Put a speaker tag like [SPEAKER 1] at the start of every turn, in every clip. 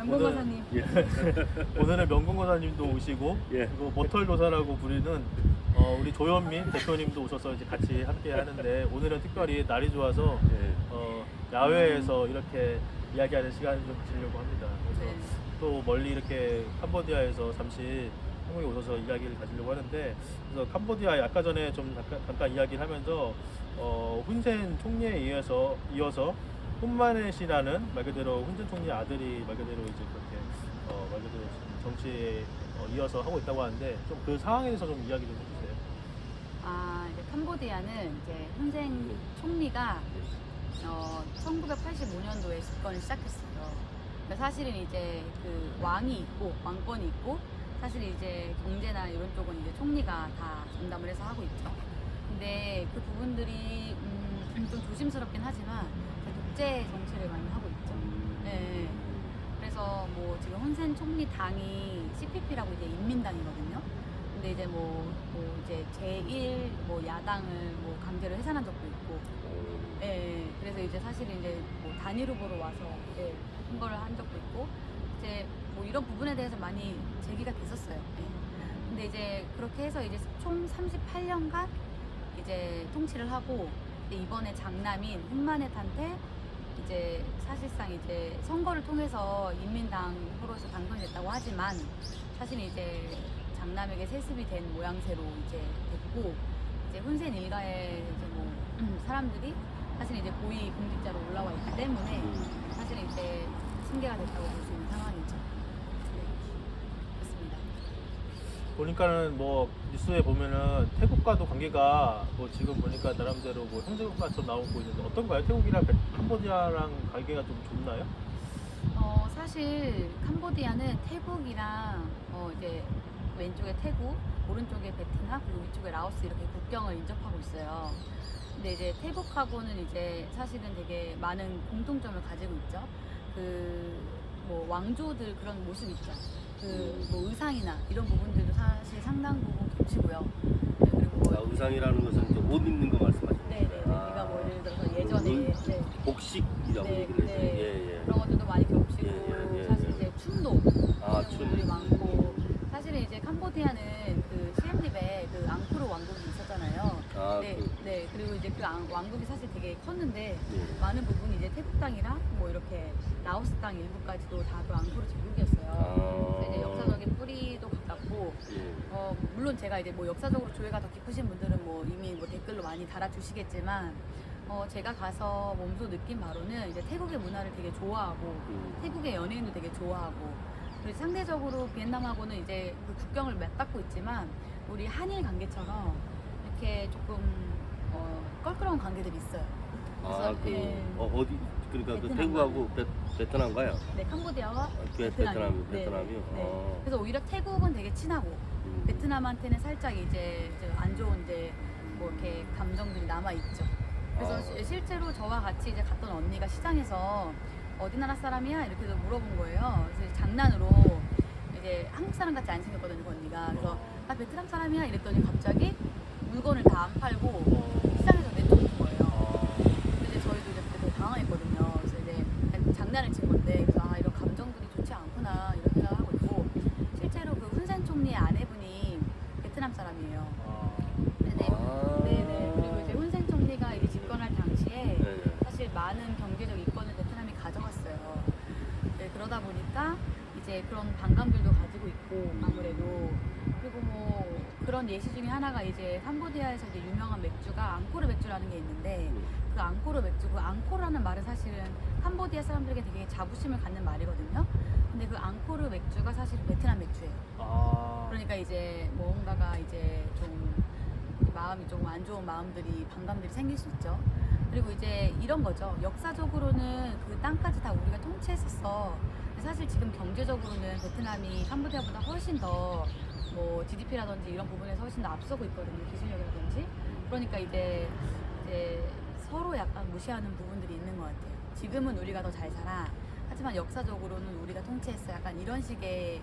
[SPEAKER 1] 명공거사님.
[SPEAKER 2] 예. 오늘은 명공거사님도 오시고
[SPEAKER 3] 예.
[SPEAKER 2] 그리고 모털도사라고 부르는 우리 조현민 대표님도 오셔서 이제 같이 함께 하는데 오늘은 특별히 날이 좋아서
[SPEAKER 3] 예.
[SPEAKER 2] 야외에서 이렇게 이야기하는 시간을 좀 가지려고 합니다. 그래서
[SPEAKER 1] 네.
[SPEAKER 2] 또 멀리 이렇게 캄보디아에서 잠시 한국에 오셔서 이야기를 가지려고 하는데 그래서 캄보디아 아까 전에 좀 잠깐 이야기를 하면서 훈센 총리에 이어서 훈마넷이라는 말 그대로 훈센 총리 아들이 말 그대로 이제 그렇게 말 그대로 정치에 이어서 하고 있다고 하는데 좀 그 상황에 대해서 좀 이야기 좀 해주세요.
[SPEAKER 1] 이제 캄보디아는 이제 훈센 총리가 1985년도에 집권을 시작했어요. 그러니까 사실은 이제 그 왕이 있고 왕권이 있고 사실 이제 경제나 이런 쪽은 이제 총리가 다 전담을 해서 하고 있죠. 근데 그 부분들이 좀 조심스럽긴 하지만 독재 정치를 많이 하고 있죠. 네. 그래서 뭐 지금 훈센 총리 당이 CPP라고 이제 인민당이거든요. 근데 이제 뭐 이제 제1 뭐 야당을 뭐 강제로 해산한 적도 있고, 예. 그래서 이제 사실은 이제 뭐 단일 후보로 와서 이제 선거를 한 적도 있고, 이제 뭐 이런 부분에 대해서 많이 제기가 됐었어요. 예. 근데 이제 그렇게 해서 이제 총 38년간 이제 통치를 하고 이번에 장남인 훈마넷한테 이제 사실상 이제 선거를 통해서 인민당 후보로서 당선됐다고 하지만 사실 이제 장남에게 세습이 된 모양새로 이제 됐고 이제 훈센 일가의 이제 뭐 사람들이 사실 이제 고위 공직자로 올라와 있기 때문에 사실 이제 징계가 됐다고 볼 수 있는 상황이죠. 네, 그렇습니다.
[SPEAKER 2] 보니까는 뭐 뉴스에 보면은 태국과도 관계가 뭐 지금 보니까 나름대로 뭐 형제국가처럼 나오고 있는데 어떤가요? 태국이랑 캄보디아랑 관계가 좀 좋나요?
[SPEAKER 1] 사실 캄보디아는 태국이랑 이제 왼쪽에 태국, 오른쪽에 베트남, 그리고 위쪽에 라오스 이렇게 국경을 인접하고 있어요. 근데 이제 태국하고는 이제 사실은 되게 많은 공통점을 가지고 있죠. 그 뭐 왕조들 그런 모습 있죠. 그 뭐 의상이나 이런 부분들도 사실 상당 부분 겹치고요. 네, 그리고
[SPEAKER 3] 의상이라는 것은 이제 옷 입는 거 말씀하시는
[SPEAKER 1] 네네.
[SPEAKER 3] 거예요?
[SPEAKER 1] 그러니까 뭐 예를 들어서 예전에 네.
[SPEAKER 3] 복식이라고
[SPEAKER 1] 네,
[SPEAKER 3] 얘기를
[SPEAKER 1] 네.
[SPEAKER 3] 해요. 예, 예.
[SPEAKER 1] 그런 것들도 많이 겹치고
[SPEAKER 3] 예.
[SPEAKER 1] 사실 이제 춤도
[SPEAKER 3] 춤.
[SPEAKER 1] 많고 사실은 이제 캄보디아는 그 시엠립에 그 앙코르 왕국이 있었잖아요. 네. 그리고 이제 그 왕국이 사실 되게 컸는데
[SPEAKER 3] 예.
[SPEAKER 1] 많은 부분이 이제 태국 땅이랑 뭐 이렇게 라오스 땅 일부까지도 다 그 앙코르 제국이었어요. 그래서 이제 역사적인 뿌리도 가깝고 물론 제가 이제 뭐 역사적으로 조예가 더 깊으신 분들은 뭐 이미 뭐 댓글로 많이 달아주시겠지만 제가 가서 몸소 느낀 바로는 이제 태국의 문화를 되게 좋아하고 태국의 연예인도 되게 좋아하고 그리고 상대적으로 비엔남하고는 이제 그 국경을 맞닿고 있지만 우리 한일 관계처럼 이렇게 조금 껄끄러운 관계들이 있어요. 그래서
[SPEAKER 3] 어디 그러니까 그
[SPEAKER 1] 베트남과.
[SPEAKER 3] 태국하고 베트남가요?
[SPEAKER 1] 네, 캄보디아와
[SPEAKER 3] 베트남이요.
[SPEAKER 1] 네. 그래서 오히려 태국은 되게 친하고 베트남한테는 살짝 이제 안 좋은 이제 뭐 이렇게 감정들이 남아 있죠. 그래서 실제로 저와 같이 이제 갔던 언니가 시장에서 어디 나라 사람이야 이렇게 물어본 거예요. 그래서 장난으로 이제 한국 사람 같이 안 생겼거든요, 그 언니가. 그래서 나 베트남 사람이야 이랬더니 갑자기 물건을 다 안 팔고 시장에서 내쫓는 거예요. 그래서 이제 저희도 이제 그때 되게 당황했거든요. 그래서 이제 그냥 장난을 친 건데 그래서 이런 감정들이 좋지 않구나 이런 생각을 하고 있고 실제로 그 훈센 총리의 아내분이 베트남 사람이에요. 네네. 그리고 이제 훈센 총리가 이제 집권할 당시에 사실 많은 경제적 이권을 베트남이 가져갔어요. 네, 그러다 보니까 이제 그런 반감들도 가지고 있고 아무래도 그리고 뭐 그런 예시 중에 하나가 이제 캄보디아에서 이제 유명한 맥주가 앙코르 맥주라는 게 있는데 그 앙코르 맥주, 그 앙코르라는 말은 사실은 캄보디아 사람들에게 되게 자부심을 갖는 말이거든요. 근데 그 앙코르 맥주가 사실 베트남 맥주예요. 그러니까 이제 뭔가가 이제 좀 마음이 조금 안 좋은 마음들이 반감들이 생길 수 있죠. 그리고 이제 이런 거죠. 역사적으로는 그 땅까지 다 우리가 통치했었어. 사실 지금 경제적으로는 베트남이 캄보디아보다 훨씬 더 뭐 GDP라든지 이런 부분에서 훨씬 더 앞서고 있거든요. 기술력이라든지. 그러니까 이제 서로 약간 무시하는 부분들이 있는 것 같아요. 지금은 우리가 더 잘 살아. 하지만 역사적으로는 우리가 통치했어. 약간 이런 식의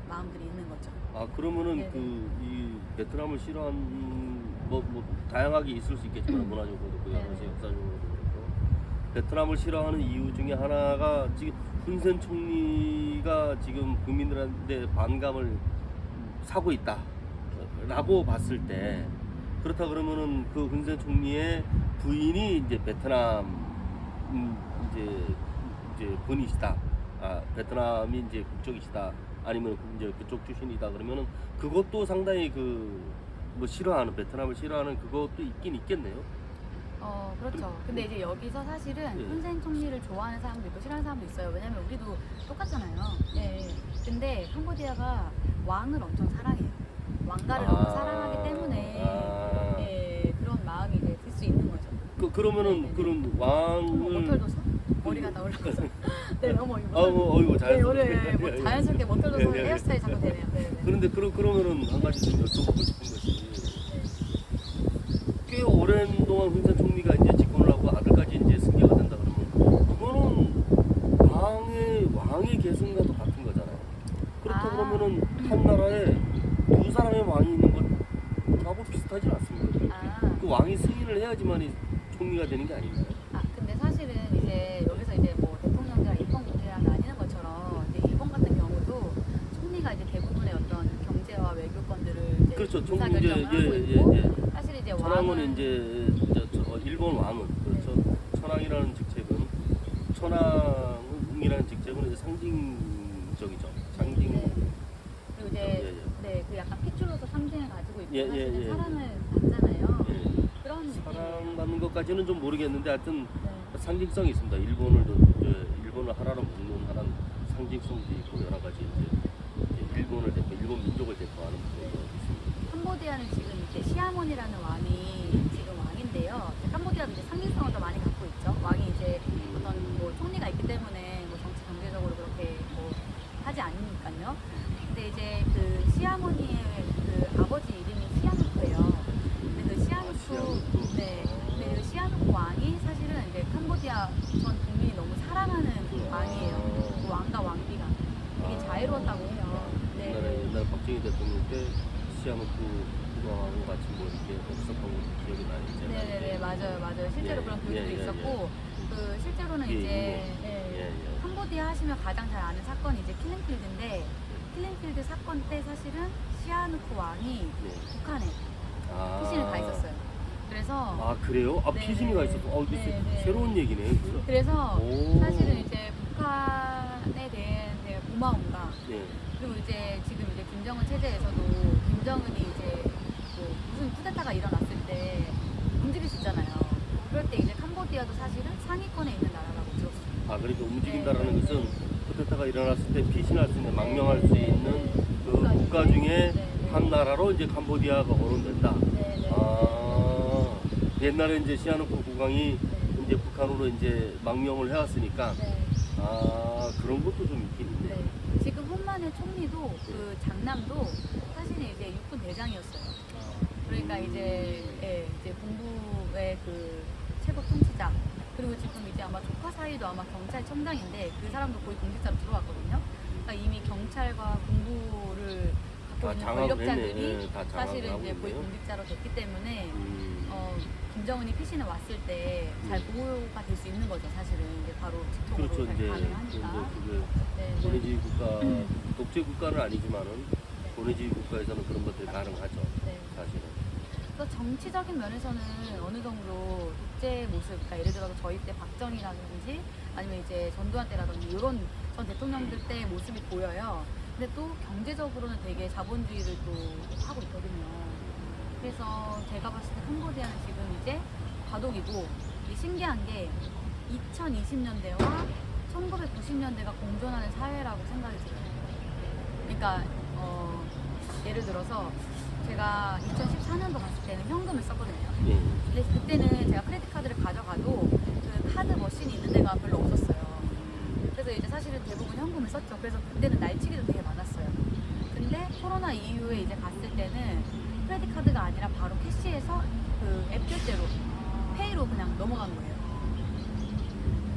[SPEAKER 1] 마음들이 있는 거죠.
[SPEAKER 3] 그러면은
[SPEAKER 1] 네네.
[SPEAKER 3] 이 베트남을 싫어하는 뭐 다양하게 있을 수 있겠지만 문화적으로도 그렇고 역사적으로도 그렇고 베트남을 싫어하는 이유 중에 하나가 지금 훈센 총리가 캄보디아가 지금 국민들한테 반감을 사고 있다라고 봤을 때 그렇다 그러면은 그 훈센 총리의 부인이 이제 베트남 이제 분이시다. 베트남이 이제 국적이시다. 아니면 이제 그쪽 출신이다 그러면은 그것도 상당히 뭐 싫어하는 베트남을 싫어하는 그것도 있긴 있겠네요.
[SPEAKER 1] 그렇죠. 근데 이제 여기서 사실은
[SPEAKER 3] 예.
[SPEAKER 1] 훈센 총리를 좋아하는 사람도 있고 싫어하는 사람도 있어요. 왜냐면 우리도 똑같잖아요. 예. 근데 캄보디아가 왕을 엄청 사랑해요. 왕가를 너무 사랑하기 때문에 예, 그런 마음이 이제 들 수 있는 거죠.
[SPEAKER 3] 그러면은
[SPEAKER 1] 네네네.
[SPEAKER 3] 그런
[SPEAKER 1] 어머,
[SPEAKER 3] 왕을
[SPEAKER 1] 머털 돋아? 머리가 다 올라가서. 네, 어머 이거.
[SPEAKER 3] 어이구
[SPEAKER 1] 네, 오늘
[SPEAKER 3] 자연스럽게.
[SPEAKER 1] 뭐 자연스럽게 머털 돋아
[SPEAKER 3] 예, 예.
[SPEAKER 1] 헤어스타일 자꾸 되네요. 네, 네.
[SPEAKER 3] 그런데 그러면은 한 가지 좀 여쭤보고 싶은 것이
[SPEAKER 1] 네.
[SPEAKER 3] 꽤 오랜 동안 훈센 총리가 이제 집권을 하고 아들까지 이제 승계가 된다 그러면 그거는 왕의 계승과도 같은 거잖아요. 그렇다 그러면은 한 나라에 두 사람의 왕이 있는 것하고 비슷하지 않습니까? 그 왕이 승인을 해야지만이 총리가 되는 게 아닌가요?
[SPEAKER 1] 근데 사실은 이제 여기서 이제 뭐 대통령제랑 입헌국제가 나뉘는 것처럼 이제 일본 같은 경우도 총리가 이제 대부분의 어떤 경제와 외교권들을 이제
[SPEAKER 3] 그렇죠.
[SPEAKER 1] 의사결정을 하고
[SPEAKER 3] 예.
[SPEAKER 1] 있고 사실 이제
[SPEAKER 3] 천황은
[SPEAKER 1] 왕은
[SPEAKER 3] 이제 일본 왕은 그렇죠. 천황이라는 직책은 천황이라는 직책은 이제 상징적이죠. 상징.
[SPEAKER 1] 네. 그리고 이제
[SPEAKER 3] 예.
[SPEAKER 1] 네, 그 약간 핏줄로서 상징을 가지고 있고
[SPEAKER 3] 예,
[SPEAKER 1] 사실은
[SPEAKER 3] 예.
[SPEAKER 1] 사랑을 받잖아요.
[SPEAKER 3] 예.
[SPEAKER 1] 그런 느낌.
[SPEAKER 3] 사랑받는 것까지는 좀 모르겠는데 하여튼
[SPEAKER 1] 네.
[SPEAKER 3] 상징성이 있습니다. 일본을 하나로 묶는 하나는 상징성도 있고 여러 가지 이제 일본 민족을 대표하는 부분도 있습니다.
[SPEAKER 1] 캄보디아는 지금 이제 시아몬이라는 왕이 지금 왕인데요. 캄보디아도 이제 상징성을 더 많이 갖고 있죠. 왕이 이제 어떤 뭐 총리가 있기 때문에 뭐 정치 경제적으로 그렇게 뭐 하지 않으니까요. 근데 이제 그 시아모니의 그 아버지 이름이 시아누크예요. 근데 그
[SPEAKER 3] 시아누크.
[SPEAKER 1] 네. 근데 그 시아누크 왕이 사실은 이제 캄보디아 전 국민이 너무 사랑하는 왕이에요. 그 왕과 왕비가 되게 자유로웠다고 해요. 네.
[SPEAKER 3] 옛날에 박정희 대통령 때 시아누크 왕하고 같이 뭐 이렇게 없었던 것도 기억이 나요.
[SPEAKER 1] 네네네 맞아요. 실제로
[SPEAKER 3] 예,
[SPEAKER 1] 그런 교육도
[SPEAKER 3] 예, 예,
[SPEAKER 1] 있었고 그 실제로는
[SPEAKER 3] 예,
[SPEAKER 1] 이제
[SPEAKER 3] 예.
[SPEAKER 1] 캄보디아 하시면 가장 잘 아는 사건이 이제 킬링필드인데 킬링필드 사건 때 사실은 시아누크 왕이
[SPEAKER 3] 예.
[SPEAKER 1] 북한에 피신을 가 있었어요. 그래서
[SPEAKER 3] 그래요?
[SPEAKER 1] 네,
[SPEAKER 3] 피신이
[SPEAKER 1] 네.
[SPEAKER 3] 가 있었어.
[SPEAKER 1] 네, 네.
[SPEAKER 3] 새로운 얘기네. 그거.
[SPEAKER 1] 그래서
[SPEAKER 3] 오.
[SPEAKER 1] 사실은 이제 북한에 대한 이제 고마움과
[SPEAKER 3] 예.
[SPEAKER 1] 그리고 이제 지금 이제 김정은 체제에서도 김정은이 이제 뭐 무슨 쿠데타가 일어났을 때 움직일 수 있잖아요. 그럴 때 이제 캄보디아도 사실은 상위권에 있는 나라라고 들었어요.
[SPEAKER 3] 그러니까 움직인다라는
[SPEAKER 1] 네.
[SPEAKER 3] 것은 쿠데타가 일어났을 때 피신할 수 있는, 망명할 수 있는 그 국가 중에
[SPEAKER 1] 네.
[SPEAKER 3] 한 나라로 이제 캄보디아가 거론된다.
[SPEAKER 1] 네네.
[SPEAKER 3] 옛날에 이제 시아누크 국왕이
[SPEAKER 1] 네.
[SPEAKER 3] 이제 북한으로 이제 망명을 해왔으니까
[SPEAKER 1] 네.
[SPEAKER 3] 그런 것도 좀 있긴 있네요.
[SPEAKER 1] 네. 지금 혼만의 총리도 그 장남도 사실은 이제 육군 대장이었어요. 그러니까 이제 군부의 그 최고 통치자 그리고 지금 이제 아마 조카 사이도 아마 경찰청장인데 그 사람도 거의 공직자로 들어왔거든요. 그러니까 이미 경찰과 군부를 갖고
[SPEAKER 3] 다
[SPEAKER 1] 있는
[SPEAKER 3] 장악을
[SPEAKER 1] 권력자들이
[SPEAKER 3] 했네. 다 장악을
[SPEAKER 1] 사실은
[SPEAKER 3] 하고
[SPEAKER 1] 이제 거의
[SPEAKER 3] 있네요.
[SPEAKER 1] 공직자로 됐기 때문에
[SPEAKER 3] 음.
[SPEAKER 1] 김정은이 피신을 왔을 때 잘 보호가 될 수 있는 거죠. 사실은 이제 바로 직통으로
[SPEAKER 3] 그렇죠.
[SPEAKER 1] 잘
[SPEAKER 3] 이제
[SPEAKER 1] 가능하니까.
[SPEAKER 3] 그게
[SPEAKER 1] 네,
[SPEAKER 3] 권위주의 국가, 독재 국가는 아니지만은
[SPEAKER 1] 네.
[SPEAKER 3] 권위주의 국가에서는 그런 것들이 가능하죠.
[SPEAKER 1] 네.
[SPEAKER 3] 사실은.
[SPEAKER 1] 그래서 정치적인 면에서는 어느 정도 독재 모습, 그러니까 예를 들어서 저희 때 박정희라든지 아니면 이제 전두환 때라든지 이런 전 대통령들 때 모습이 보여요. 근데 또 경제적으로는 되게 자본주의를 또 하고 있거든요. 그래서 제가 봤을 때 캄보디아는 지금 이제 과도기고 이게 신기한 게 2020년대와 1990년대가 공존하는 사회라고 생각이 들어요. 그러니까 예를 들어서 제가 2014년도 갔을 때는 현금을 썼거든요.
[SPEAKER 3] 예.
[SPEAKER 1] 근데 그때는 제가 크레딧 카드를 가져가도 그 카드 머신이 있는 데가 별로 없었어요. 그래서 이제 사실은 대부분 현금을 썼죠. 그래서 그때는 날치기도 되게 많았어요. 근데 코로나 이후에 이제 갔을 때는 크레딧 카드가 아니라 바로 캐시에서 그 앱 결제로 페이로 그냥 넘어간 거예요.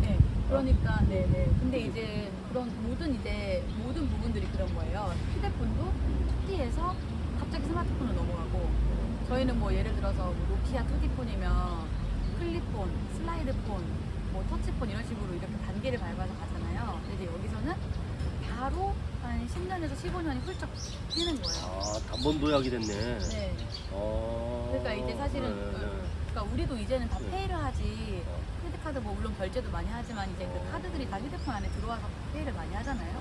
[SPEAKER 1] 네. 그러니까 네네. 근데 이제 그런 모든 부분들이 그런 거예요. 휴대폰도 투티에서 갑자기 스마트폰으로 넘어가고 저희는 뭐 예를 들어서 뭐 노키아 투디폰이면 클립폰, 슬라이드폰, 뭐 터치폰 이런 식으로 이렇게 단계를 밟아서 가잖아요. 근데 이제 여기서는 바로 한 10년에서 15년이 훌쩍 뛰는 거예요.
[SPEAKER 3] 아, 단번 도약이 됐네.
[SPEAKER 1] 네. 그러니까 이제 사실은 그러니까 우리도 이제는 다
[SPEAKER 3] 네.
[SPEAKER 1] 페이를 하지. 크레딧카드 뭐 물론 결제도 많이 하지만 이제 그 카드들이 다 휴대폰 안에 들어와서 페이를 많이 하잖아요.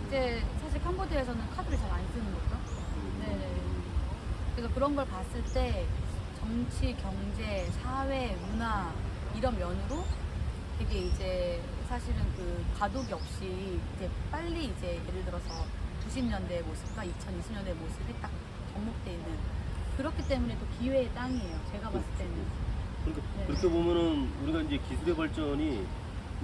[SPEAKER 1] 이제 사실 캄보디아에서는 카드를 잘 안 쓰는 거죠. 네. 그래서 그런 걸 봤을 때 정치, 경제, 사회, 문화 이런 면으로 되게 이제 사실은 그 과도기 없이 이제 빨리 이제 예를 들어서 90년대의 모습과 2020년대의 모습이 딱 접목돼 있는 그렇기 때문에 또 기회의 땅이에요. 제가 봤을 때는.
[SPEAKER 3] 그러니까
[SPEAKER 1] 네.
[SPEAKER 3] 그렇게 보면은 우리가 이제 기술의 발전이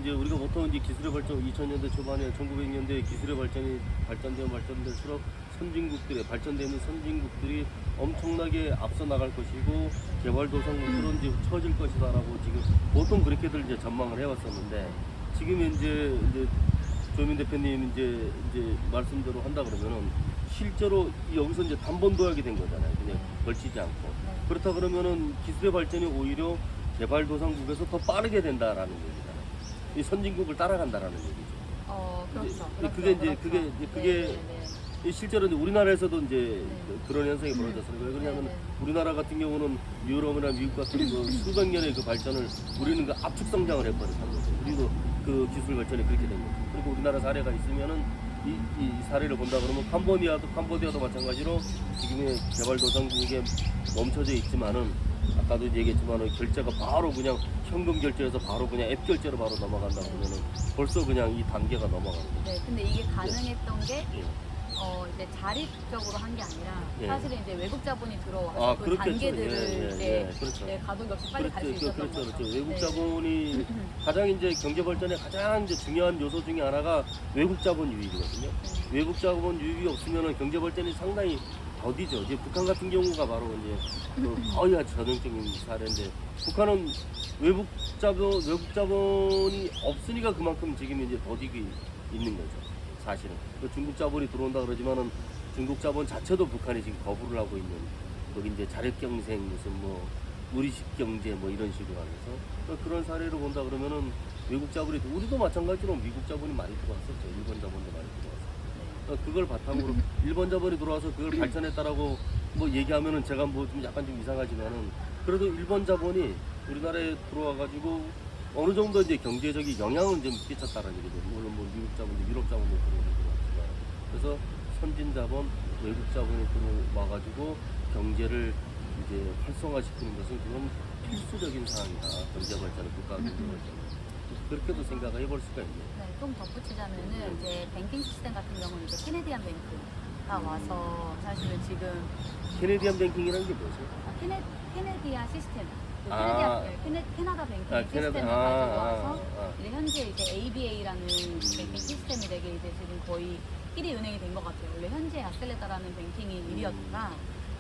[SPEAKER 3] 이제 우리가 보통 이제 기술의 발전 2000년대 초반에 1900년대 기술의 발전이 발전될수록 선진국들의 발전되는 선진국들이 엄청나게 앞서 나갈 것이고 개발도상국으로 이제 처질 것이다라고 지금 보통 그렇게들 이제 전망을 해왔었는데 지금 이제 조민 대표님 이제 말씀대로 한다 그러면은 실제로 여기서 이제 단번 도약이 된 거잖아요. 그냥 걸치지 않고.
[SPEAKER 1] 네.
[SPEAKER 3] 그렇다 그러면은 기술의 발전이 오히려 개발도상국에서 더 빠르게 된다라는 얘기잖아요. 이 선진국을 따라간다라는 얘기죠.
[SPEAKER 1] 그렇죠.
[SPEAKER 3] 이제
[SPEAKER 1] 그렇죠.
[SPEAKER 3] 그게 이제
[SPEAKER 1] 그렇죠.
[SPEAKER 3] 그게
[SPEAKER 1] 네, 네.
[SPEAKER 3] 실제로 이제 우리나라에서도 이제
[SPEAKER 1] 네.
[SPEAKER 3] 그런 현상이 벌어졌어요. 왜 그러냐면
[SPEAKER 1] 네, 네.
[SPEAKER 3] 우리나라 같은 경우는 유럽이나 미국 같은 그 수백 년의 그 발전을 우리는 그 압축 성장을 해버렸단 거죠. 우리도 그 기술 발전이 그렇게 된 거죠. 그리고 우리나라 사례가 있으면은 이 사례를 본다 그러면 캄보디아도 마찬가지로 지금의 개발도상국에 멈춰져 있지만은 아까도 얘기했지만은 결제가 바로 그냥 현금 결제에서 바로 그냥 앱 결제로 바로 넘어간다 그러면은 벌써 그냥 이 단계가 넘어가는 거죠.
[SPEAKER 1] 네, 근데 이게 가능했던 게
[SPEAKER 3] 예.
[SPEAKER 1] 이제 자립적으로 한 게 아니라
[SPEAKER 3] 예.
[SPEAKER 1] 사실은 이제 외국 자본이 들어와서 그 단계들을 이제
[SPEAKER 3] 그렇죠.
[SPEAKER 1] 가독 없이 빨리 갈 수
[SPEAKER 3] 그렇죠.
[SPEAKER 1] 있었던
[SPEAKER 3] 그렇죠.
[SPEAKER 1] 거죠.
[SPEAKER 3] 그렇죠. 외국
[SPEAKER 1] 네.
[SPEAKER 3] 자본이 가장 이제 경제 발전의 가장 이제 중요한 요소 중에 하나가 외국 자본 유입이거든요. 외국 자본 유입이 없으면 경제 발전이 상당히 더디죠. 이제 북한 같은 경우가 바로 이제 거의 전형적인 사례인데 북한은 외국 자본이 없으니까 그만큼 지금 이제 더디고 있는 거죠. 사실은 중국 자본이 들어온다 그러지만은 중국 자본 자체도 북한이 지금 거부를 하고 있는 거기 이제 자력 경생 무슨 뭐 우리식 경제 뭐 이런 식으로 하면서 그런 사례를 본다 그러면은 외국 자본이 우리도 마찬가지로 미국 자본이 많이 들어왔었죠. 일본 자본도 많이 들어왔어요. 그걸 바탕으로 일본 자본이 들어와서 그걸 발전했다라고 뭐 얘기하면은 제가 뭐 좀 약간 좀 이상하지만은 그래도 일본 자본이 우리나라에 들어와가지고 어느 정도 이제 경제적인 영향을 좀 끼쳤다는 얘기죠. 물론 뭐 미국 자본도 유럽 자본도 들어오지만 그래서 선진 자본, 외국 자본이 들어와가지고 경제를 이제 활성화시키는 것은 그건 필수적인 사항이다. 경제 발전은 국가 경제 발전. 그렇게도 생각을 해볼 수가 있네요.
[SPEAKER 1] 네, 좀 덧붙이자면은 이제 뱅킹 시스템 같은 경우는 이제 캐네디안 뱅크가 와서 사실은 지금
[SPEAKER 3] 캐네디안 뱅킹이라는 게 뭐죠?
[SPEAKER 1] 캐네디아 시스템, 그
[SPEAKER 3] 아.
[SPEAKER 1] 캐나다 뱅킹
[SPEAKER 3] 아,
[SPEAKER 1] 시스템을
[SPEAKER 3] 캐나다.
[SPEAKER 1] 가지고 와서
[SPEAKER 3] 아.
[SPEAKER 1] 이제 현재 이제 ABA라는 뱅킹 시스템이 되게 이제 지금 거의 1위 은행이 된 것 같아요. 원래 현재 아셀레다라는 뱅킹이 1위였다가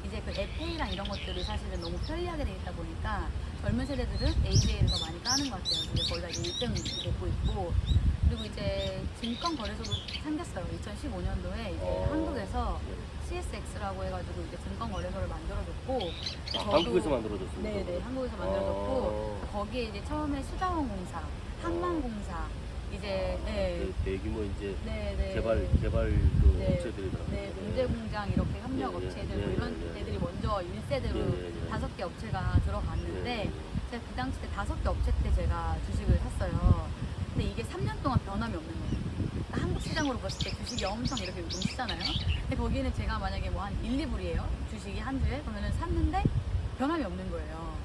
[SPEAKER 1] 이제 그 FA랑 이런 것들이 사실은 너무 편리하게 돼 있다 보니까 젊은 세대들은 ABA를 더 많이 까는 것 같아요. 근데 거의 다 1등 되고 있고 그리고 이제 증권 거래소도 생겼어요. 2015년도에 이제 한국에서 CSX라고 해가지고 이제 증권 거래소를 만들어줬고
[SPEAKER 3] 한국에서 만들어졌습니다.
[SPEAKER 1] 네네 한국에서 만들어줬고 거기에 이제 처음에 수자원공사, 항만공사 이제 네.
[SPEAKER 3] 대규모 이제
[SPEAKER 1] 네네
[SPEAKER 3] 개발 그
[SPEAKER 1] 네.
[SPEAKER 3] 업체들이
[SPEAKER 1] 네, 농대공장 이렇게 협력
[SPEAKER 3] 예, 예,
[SPEAKER 1] 업체들
[SPEAKER 3] 예,
[SPEAKER 1] 뭐 이런
[SPEAKER 3] 예, 예.
[SPEAKER 1] 데들이 먼저 1세대로
[SPEAKER 3] 예, 예.
[SPEAKER 1] 5개 업체가 들어갔는데
[SPEAKER 3] 예, 예.
[SPEAKER 1] 제가 그 당시 때 5개 업체 때 제가 주식을 샀어요. 근데 이게 3년 동안 변함이 없는 거예요. 그러니까 한국 시장으로 봤을 때 주식이 엄청 이렇게 요동치잖아요. 근데 거기는 제가 만약에 뭐 한 1, 2불이에요. 주식이 한 주에 그러면은 샀는데 변함이 없는 거예요.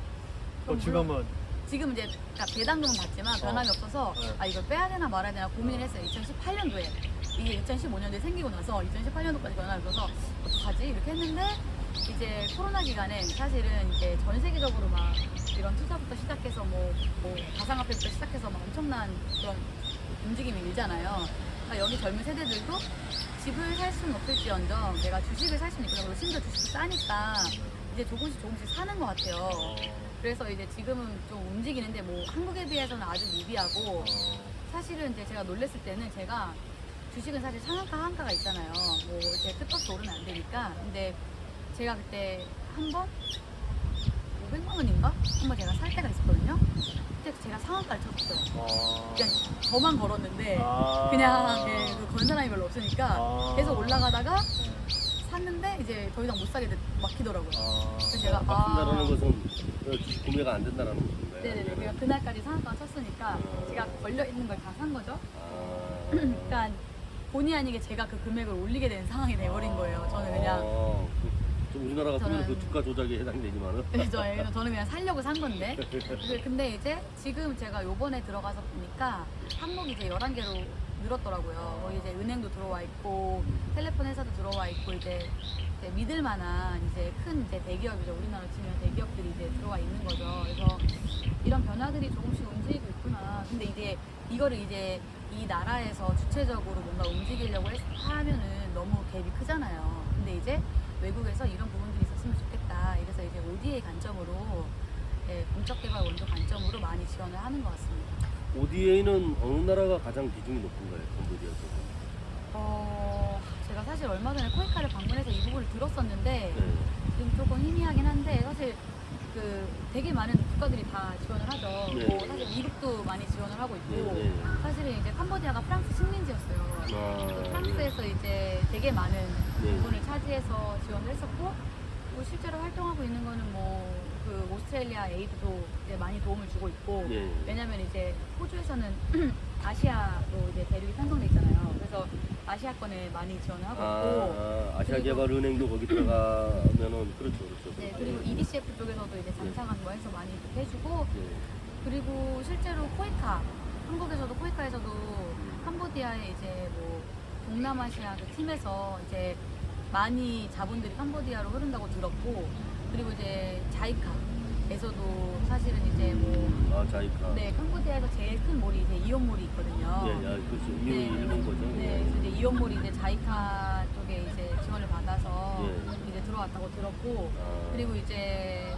[SPEAKER 1] 그럼 물론 지금 이제 그러니까 배당금은 받지만 변함이 없어서
[SPEAKER 2] 네.
[SPEAKER 1] 아 이걸 빼야 되나 말아야 되나 고민을 했어요. 2018년도에 이게 2015년도에 생기고 나서 2018년도까지 변함이 없어서 어떡하지 이렇게 했는데 이제 코로나 기간에 사실은 이제 전 세계적으로 막 이런 투자부터 시작해서 뭐 가상화폐부터 시작해서 막 엄청난 그런 움직임이 일잖아요. 그러니까 여기 젊은 세대들도 집을 살 수는 없을지언정 내가 주식을 살 수는 있구나. 그리고 심지어 주식이 싸니까 이제 조금씩 사는 것 같아요. 그래서 이제 지금은 좀 움직이는데 뭐 한국에 비해서는 아주 미비하고 사실은 이제 제가 놀랬을 때는 제가 주식은 사실 상한가 하한가가 있잖아요. 뭐 이제 끝없이 오르면 안 되니까. 근데 제가 그때 한 번 500만 원인가? 한번 제가 살 때가 있었거든요. 그때 제가 상한가를 쳤어요. 그냥 저만 걸었는데 그냥 그 건 사람이 별로 없으니까 계속 올라가다가 샀는데 이제 더 이상 못 사게 막히더라고요. 그래서 제가
[SPEAKER 3] 막힌다라는 것은 구매가 안 된다라는 건가요?
[SPEAKER 1] 네네네. 그러니까 그날까지 상한가 쳤으니까 제가 걸려 있는 걸 다 산 거죠. 그러니까 본의 아니게 제가 그 금액을 올리게 된 상황이 돼버린 거예요. 저는 그냥
[SPEAKER 3] 좀 우리나라 같으면 그 주가 조작에 해당되지만은.
[SPEAKER 1] 저는 그냥 살려고 산 건데. 근데 이제 지금 제가 요번에 들어가서 보니까 항목이 이제 11개로 늘었더라고요. 거기 이제 은행도 들어와 있고 텔레폰 회사도 들어와 있고 이제 믿을 만한 이제 큰 이제 대기업이죠. 우리나라 치면 대기업들이 이제 들어와 있는 거죠. 그래서 이런 변화들이 조금씩 움직이고 있구나. 근데 이제 이거를 이제 이 나라에서 주체적으로 뭔가 움직이려고 하면은 너무 갭이 크잖아요. 근데 이제 외국에서 이런 부분들이 있었으면 좋겠다. 이래서 이제 ODA 관점으로 공적개발 원조 관점으로 많이 지원을 하는 것 같습니다.
[SPEAKER 3] ODA는 어느 나라가 가장 비중이 높은가요? 캄보디아에서?
[SPEAKER 1] 제가 사실 얼마 전에 코이카를 방문해서 이 부분을 들었었는데
[SPEAKER 3] 네.
[SPEAKER 1] 지금 조금 희미하긴 한데 사실 그 되게 많은 국가들이 다 지원을 하죠.
[SPEAKER 3] 네.
[SPEAKER 1] 뭐 사실 미국도 많이 지원을 하고 있고
[SPEAKER 3] 네.
[SPEAKER 1] 사실은 이제 캄보디아가 프랑스 식민지였어요. 그 프랑스에서 이제 되게 많은
[SPEAKER 3] 네.
[SPEAKER 1] 부분을 차지해서 지원을 했었고 뭐 실제로 활동하고 있는 거는 뭐 그 오스트레일리아 에이드도 이제 많이 도움을 주고 있고
[SPEAKER 3] 네.
[SPEAKER 1] 왜냐면 이제 호주에서는 아시아로 이제 대륙이 편성돼 있잖아요. 그래서 아시아권에 많이 지원을 하고 있고
[SPEAKER 3] 아시아개발은행도 거기 들어가면은 그렇죠.
[SPEAKER 1] 네, 그리고 EDCF 쪽에서도 이제 장창한 거 해서 많이 이렇게 해주고 그리고 실제로 코이카 한국에서도 코이카에서도 캄보디아에 이제 뭐 동남아시아 그 팀에서 이제 많이 자본들이 캄보디아로 흐른다고 들었고 그리고 이제 자이카에서도 사실은 이제 뭐
[SPEAKER 3] 자이카.
[SPEAKER 1] 네, 캄보디아에서 제일 큰 몰이 이제 이온몰이 있거든요.
[SPEAKER 3] 그렇죠. 일본 거죠.
[SPEAKER 1] 네, 그래서 이제 이온몰이 이제 자이카 쪽에 이제 지원을 받아서
[SPEAKER 3] 예.
[SPEAKER 1] 이제 들어왔다고 들었고 그리고 이제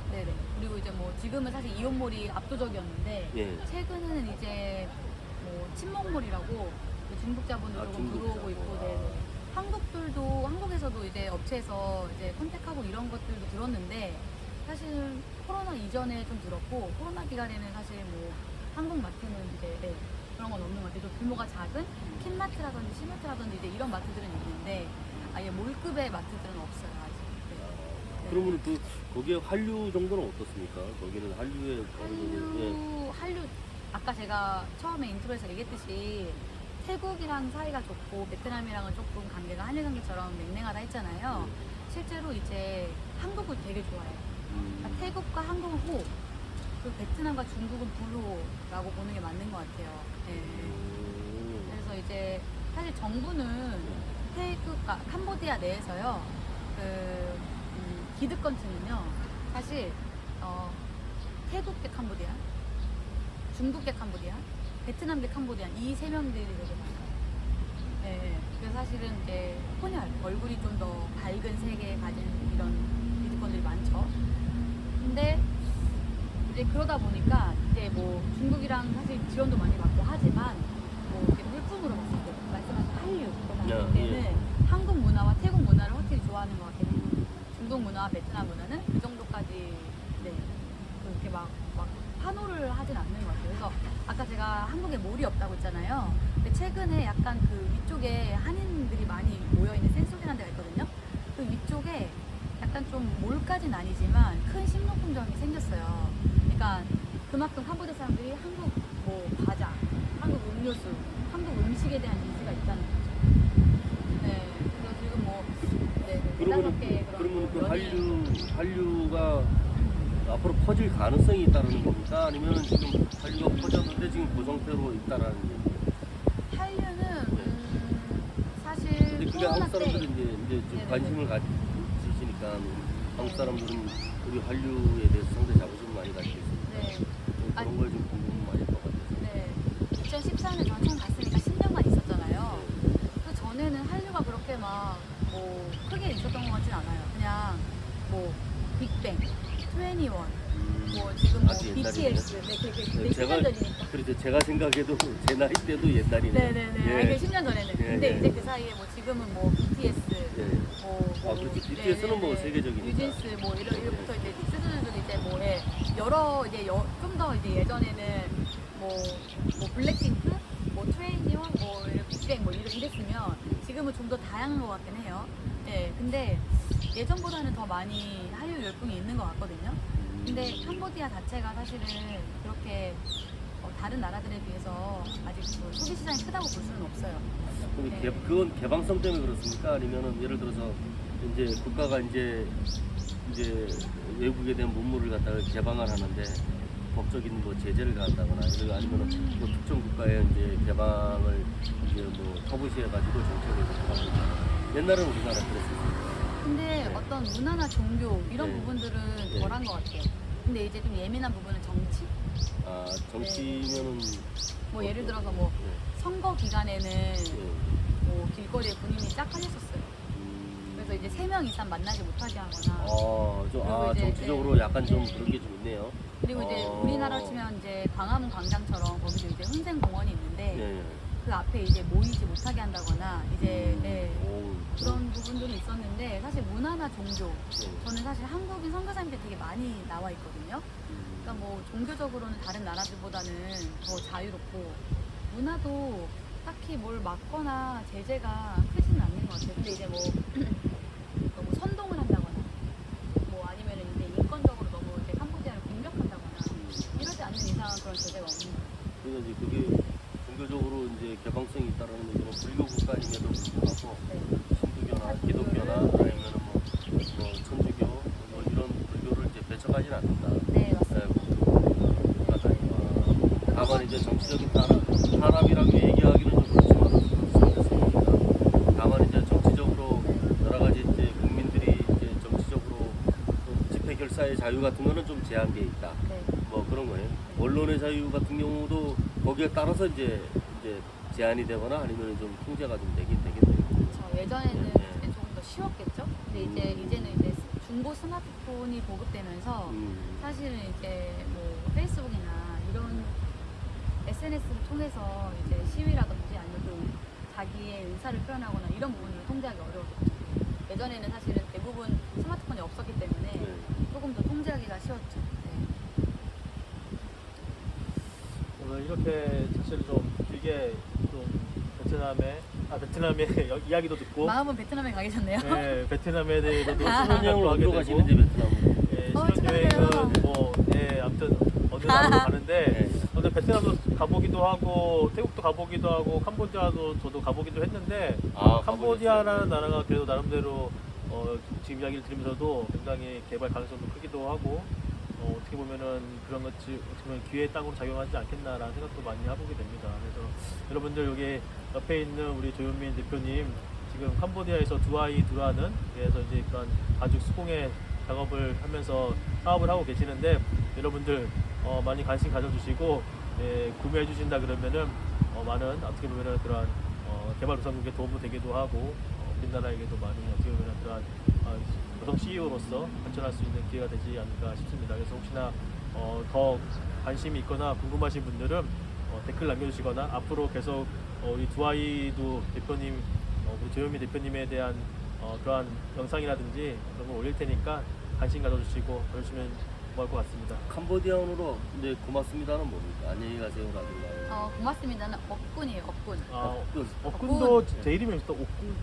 [SPEAKER 1] 그리고 이제 뭐 지금은 사실 이온몰이 압도적이었는데 최근에는 이제 뭐 친목몰이라고 중국 자본도 조금
[SPEAKER 3] 중국
[SPEAKER 1] 들어오고
[SPEAKER 3] 자본.
[SPEAKER 1] 있고 한국에서도 이제 업체에서 이제 컨택하고 이런 것들도 들었는데 사실 코로나 이전에 좀 들었고 코로나 기간에는 사실 뭐 한국마트는 이제 그런 건 없는 것 같아요. 좀 규모가 작은 킨마트라든지 시마트라든지 이제 이런 마트들은 있는데 아예 몰급의 마트들은 없어요 아직. 네.
[SPEAKER 3] 그러면 거기에 한류 정도는 어떻습니까? 거기는
[SPEAKER 1] 한류 아까 제가 처음에 인트로에서 얘기했듯이 태국이랑 사이가 좋고 베트남이랑은 조금 관계가 한일 관계처럼 냉랭하다 했잖아요. 실제로 이제 한국을 되게 좋아해요. 그러니까 태국과 한국은 호, 그리고 베트남과 중국은 불호라고 보는 게 맞는 것 같아요. 네. 그래서 이제 사실 정부는 캄보디아 내에서요. 기득권층은요. 사실 태국계 캄보디아, 중국계 캄보디아, 베트남계 캄보디아 이 세 명들이 되게 많아요. 네, 그래서 사실은 이제 혼혈 얼굴이 좀 더 밝은 색에 가진 이런 기득권들이 많죠. 근데 이제 그러다 보니까 이제 뭐 중국이랑 사실 지원도 많이 받고 하지만 뭐 이렇게 물품으로 봤을 때 말씀하신 한류로 봤을 때는 한국 문화와 태국 문화를 확실히 좋아하는 것 같아요. 중국 문화와 베트남 문화는 그 정도까지 그렇게 막 환호를 하진 않는 것 같아요. 그래서 아까 제가 한국에 몰이 없다고 했잖아요. 근데 최근에 약간 그 위쪽에 한인들이 많이 모여있는 센소리라는 데가 있거든요. 그 위쪽에 약간 좀 몰까지는 아니지만 큰 식료품점이 생겼어요. 그러니까 그만큼 캄보디아 사람들이 한국 뭐 과자, 한국 음료수, 한국 음식에 대한 인지가 있다는 거죠. 네, 그래서 지금 뭐
[SPEAKER 3] 그러면 그 한류가 앞으로 퍼질 가능성이 있다는 겁니까? 아니면 지금 한류가 퍼졌는데 지금 그 상태로 있다라는 얘기예요?
[SPEAKER 1] 한류는 사실
[SPEAKER 3] 근데 그게
[SPEAKER 1] 코로나
[SPEAKER 3] 한국
[SPEAKER 1] 때
[SPEAKER 3] 사람들은 이제 좀 관심을 가지시니까 한국 사람들은 우리 한류에 대해서 상당히 자부심 많이 가지고 있습니다. 그런 걸 좀 궁금 많이 할 것 같아요.
[SPEAKER 1] 네. 2014년에 저는 처음 갔으니까 10년간 있었잖아요. 그 전에는 한류가 그렇게 막 뭐 크게 있었던 것 같진 않아요. 그냥 뭐 빅뱅, 21, 뭐 지금 뭐 BTS, 그게 10년 전이니까.
[SPEAKER 3] 그렇죠. 제가 생각해도 제 나이 때도 옛날이네요.
[SPEAKER 1] 네네네. 10년 전에는. 근데 이제 그 사이에 뭐 지금은 뭐 BTS,
[SPEAKER 3] 그렇죠. BTS는 뭐 세계적이니까.
[SPEAKER 1] 뉴진스 뭐 이런부터 이제 선수들도 이제 뭐 여러 이제 좀 더 이제 예전에는 뭐 블랙핑크, 뭐 트웨이니원, 뭐 빅뱅 뭐 이랬으면 지금은 좀 더 다양한 것 같긴 해요. 예, 근데 예전보다는 더 많이 한류 열풍이 있는 것 같거든요. 근데 캄보디아 자체가 사실은 그렇게 다른 나라들에 비해서 아직 그 소비 시장이 크다고 볼 수는 없어요.
[SPEAKER 3] 근데
[SPEAKER 1] 네.
[SPEAKER 3] 그건 개방성 때문에 그렇습니까? 아니면은 예를 들어서 이제 국가가 이제 외국에 대한 문물을 갖다가 개방을 하는데 법적인 뭐 제재를 가한다거나 이런 아니면은 뭐 특정 국가에 이제 개방을 이제 뭐 터부시해 가지고 정책을 하는 옛날에는 우리나라 그랬었어요.
[SPEAKER 1] 근데 어떤 문화나 종교 이런
[SPEAKER 3] 네.
[SPEAKER 1] 부분들은
[SPEAKER 3] 네.
[SPEAKER 1] 덜한 것 같아요. 근데 이제 좀 예민한 부분은 정치?
[SPEAKER 3] 아 정치면은
[SPEAKER 1] 뭐 예를 들어서 뭐
[SPEAKER 3] 네.
[SPEAKER 1] 선거 기간에는
[SPEAKER 3] 네.
[SPEAKER 1] 뭐 길거리에 군인이 쫙 깔렸었어요. 그래서 이제 3명 이상 만나지 못하게 하거나 그리고 이제,
[SPEAKER 3] 정치적으로
[SPEAKER 1] 네.
[SPEAKER 3] 약간 좀
[SPEAKER 1] 네.
[SPEAKER 3] 그런 게 좀 있네요.
[SPEAKER 1] 그리고 이제 우리나라 치면 이제 광화문 광장처럼 거기도 이제 hun생공원이 있는데
[SPEAKER 3] 네.
[SPEAKER 1] 그 앞에 이제 모이지 못하게 한다거나 이제
[SPEAKER 3] 오.
[SPEAKER 1] 그런 부분들이 있었는데 사실 문화나 종교
[SPEAKER 3] 네.
[SPEAKER 1] 저는 사실 한국인 선교사님들 되게 많이 나와 있거든요. 그러니까 뭐 종교적으로는 다른 나라들보다는 더 자유롭고 문화도 딱히 뭘 막거나 제재가 크지는 않는 것 같아요. 근데 이제 뭐 너무 선동을 한다거나 뭐 아니면은 이제 인권적으로 너무 이제 캄보디아를 공격한다거나 이러지 않는 이상은 그런 제재가 없는 것 같아요.
[SPEAKER 3] 그래서 이제 그게 종교적으로 이제 개방성이 있다라는 얘기는 불교 국가임에도 불구하고
[SPEAKER 1] 네.
[SPEAKER 3] 신두교나 기독교나 아니면은 뭐 천주교 뭐 이런 불교를 이제 배척하지는 않는다.
[SPEAKER 1] 네, 맞습니다.
[SPEAKER 3] 다만 이제 정치적인 탄압이라고 얘기하기는 좀 그렇지만 다만 이제 정치적으로 여러 가지 이제 국민들이 이제 정치적으로 좀 집회 결사의 자유 같은 거는 좀 제한돼 있다.
[SPEAKER 1] 네.
[SPEAKER 3] 뭐 그런 거예요. 언론의 자유 같은 경우도 거기에 따라서 이제 제한이 되거나 아니면 좀 통제가 좀 되긴 되겠네요.
[SPEAKER 1] 그렇죠. 예전에는
[SPEAKER 3] 네.
[SPEAKER 1] 이제 조금 더 쉬웠겠죠. 근데 이제는 이제 중고 스마트폰이 보급되면서 사실은 이제 뭐 페이스북이나 이런 SNS를 통해서 이제 시위라든지 아니면 또 자기의 의사를 표현하거나 이런 부분을 통제하기 어려웠죠. 예전에는 사실은 대부분 스마트폰이 없었기 때문에
[SPEAKER 3] 네.
[SPEAKER 1] 조금 더 통제하기가 쉬웠죠. 네.
[SPEAKER 2] 오늘 이렇게 사실 좀 길게 좀 베트남의 이야기도 듣고
[SPEAKER 1] 마음은 베트남에 가 계셨네요.
[SPEAKER 2] 네, 베트남에 대해서도
[SPEAKER 3] 신혼여행을
[SPEAKER 2] 하게
[SPEAKER 3] 어디로
[SPEAKER 2] 되고
[SPEAKER 3] 가시는지 베트남으로.
[SPEAKER 2] 신혼여행은 뭐 아무튼 어느 나라로 가는데
[SPEAKER 3] 네.
[SPEAKER 2] 베트남도 가보기도 하고 태국도 가보기도 하고 캄보디아도 저도 가보기도 했는데
[SPEAKER 3] 아,
[SPEAKER 2] 캄보디아라는 나라가 그래도 나름대로 지금 이야기를 들으면서도 굉장히 개발 가능성도 크기도 하고 어떻게 보면은 그런 것이 어떻게 보면 기회의 땅으로 작용하지 않겠나라는 생각도 많이 해보게 됩니다. 그래서 여러분들 여기 옆에 있는 우리 조현민 대표님 지금 캄보디아에서 두 아이 둘하는 그래서 이제 그런 가족 수공예 작업을 하면서 사업을 하고 계시는데 여러분들 많이 관심 가져주시고 구매해 주신다 그러면은 많은 어떻게 보면은 그런 개발도상국에 도움도 되기도 하고 우리나라에게도 많이 어떻게 보면은 그런 여성 CEO로서 발전할 수 있는 기회가 되지 않을까 싶습니다. 그래서 혹시나 더 관심이 있거나 궁금하신 분들은 댓글 남겨주시거나 앞으로 계속 우리 두 아이도 대표님, 우리 조현미 대표님에 대한 그러한 영상이라든지 그런 걸 올릴 테니까 관심 가져주시고 그러시면 고마울 것 같습니다.
[SPEAKER 3] 캄보디아어로 이제 고맙습니다는 뭡니까? 안녕히 가세요라든가.
[SPEAKER 1] 고맙습니다는 업군이에요. 업군.
[SPEAKER 2] 업군도 제 이름이 또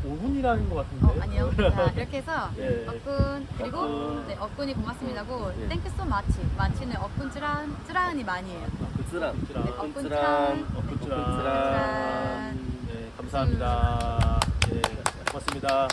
[SPEAKER 2] 오군이라는 것 같은데.
[SPEAKER 1] 아니요. 자, 이렇게 해서
[SPEAKER 2] 예.
[SPEAKER 1] 업군 그리고
[SPEAKER 3] 업군.
[SPEAKER 1] 네, 업군이 고맙습니다고
[SPEAKER 3] 예.
[SPEAKER 1] 땡큐 소 마치 마치는 업군 쯔란이 많이에요.
[SPEAKER 3] 끄쓰랑.
[SPEAKER 1] 네, 업군
[SPEAKER 3] 끄쓰랑.
[SPEAKER 1] 쯔란.
[SPEAKER 2] 네, 감사합니다. 네, 고맙습니다.